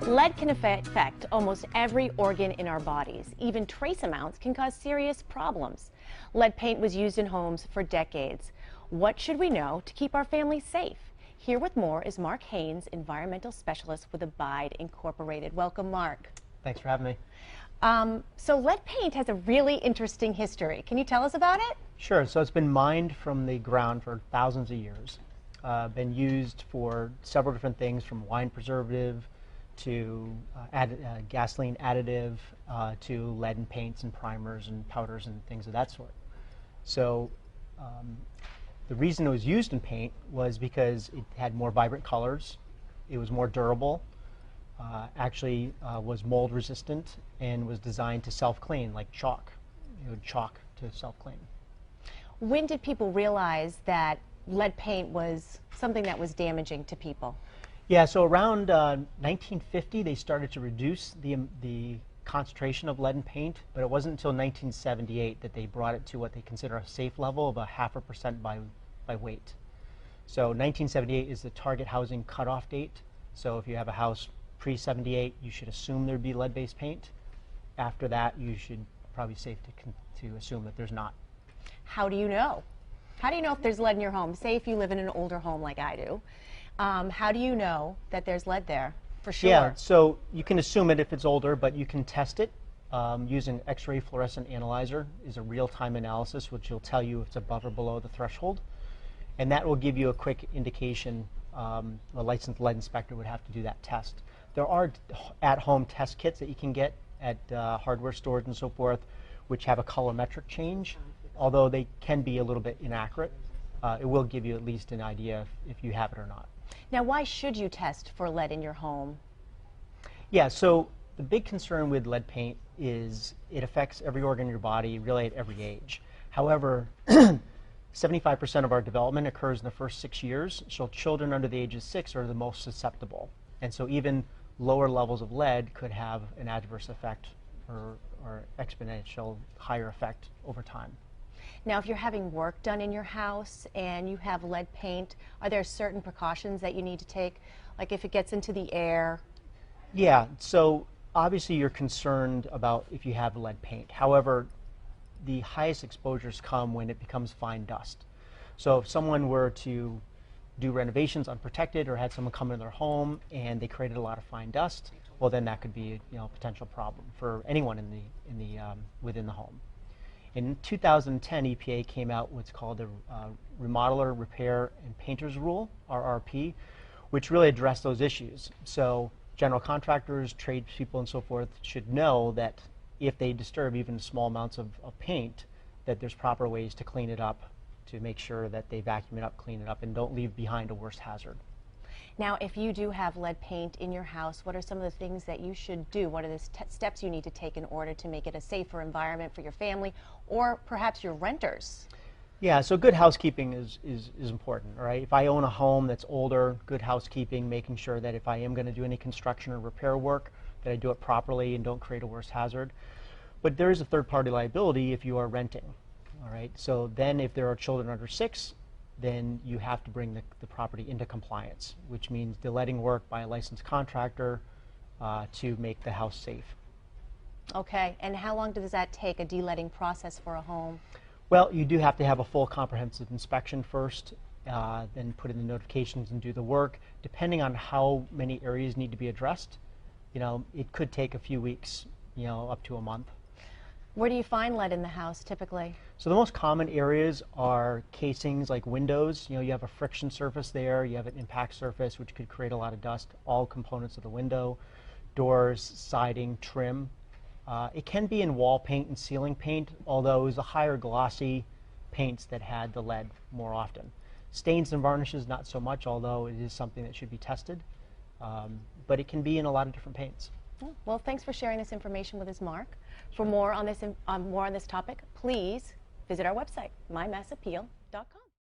Lead can affect almost every organ in our bodies. Even trace amounts can cause serious problems. Lead paint was used in homes for decades. What should we know to keep our families safe? Here with more is Mark Haynes, environmental specialist with Abide Incorporated. Welcome, Mark. Thanks for having me. So lead paint has a really interesting history. Can you tell us about it? Sure. So it's been mined from the ground for thousands of years. Been used for several different things, from wine preservative to gasoline additive to lead in paints and primers and powders and things of that sort. So the reason it was used in paint was because it had more vibrant colors, it was more durable, actually was mold resistant, and was designed to self-clean like chalk. It would chalk to self-clean. When did people realize that lead paint was something that was damaging to people? Yeah, so around 1950 they started to reduce the concentration of lead in paint, but it wasn't until 1978 that they brought it to what they consider a safe level of 0.5% by weight. So 1978 is the target housing cutoff date. So if you have a house pre-78, you should assume there'd be lead-based paint. After that, you should probably be safe to assume that there's not. How do you know? How do you know if there's lead in your home? Say if you live in an older home like I do. How do you know that there's lead there for sure? Yeah, so you can assume it if it's older, but you can test it using X-ray fluorescent analyzer. Is a real-time analysis which will tell you if it's above or below the threshold, and that will give you a quick indication. A licensed lead inspector would have to do that test. There are at-home test kits that you can get at hardware stores and so forth, which have a colorimetric change. Although they can be a little bit inaccurate, it will give you at least an idea if you have it or not. Now, why should you test for lead in your home? Yeah, so the big concern with lead paint is it affects every organ in your body, really at every age. However, 75% of our development occurs in the first 6 years, so children under the age of 6 are the most susceptible. And so even lower levels of lead could have an adverse effect or exponential higher effect over time. Now, if you're having work done in your house and you have lead paint, are there certain precautions that you need to take, like if it gets into the air? Yeah, so obviously you're concerned about if you have lead paint. However, the highest exposures come when it becomes fine dust. So if someone were to do renovations unprotected or had someone come into their home and they created a lot of fine dust, well then that could be a potential problem for anyone within the home. In 2010, EPA came out what's called the Remodeler, Repair, and Painters Rule, RRP, which really addressed those issues. So general contractors, tradespeople, and so forth should know that if they disturb even small amounts of paint, that there's proper ways to clean it up, to make sure that they vacuum it up, clean it up, and don't leave behind a worse hazard. Now, if you do have lead paint in your house, what are some of the things that you should do? What are the steps you need to take in order to make it a safer environment for your family or perhaps your renters? Yeah, so good housekeeping is important, right? If I own a home that's older, good housekeeping, making sure that if I am going to do any construction or repair work, that I do it properly and don't create a worse hazard. But there is a third-party liability if you are renting, all right? So then if there are children under 6, then you have to bring the property into compliance, which means deletting work by a licensed contractor to make the house safe. Okay, and how long does that take, a deletting process for a home? Well, you do have to have a full comprehensive inspection first, then put in the notifications and do the work. Depending on how many areas need to be addressed, it could take a few weeks, up to a month. Where do you find lead in the house typically? So the most common areas are casings like windows. You have a friction surface there, you have an impact surface which could create a lot of dust, all components of the window, doors, siding, trim. It can be in wall paint and ceiling paint, although it was the higher glossy paints that had the lead more often. Stains and varnishes not so much, although it is something that should be tested. But it can be in a lot of different paints. Well, thanks for sharing this information with us, Mark. For more on this topic, please visit our website, mymassappeal.com.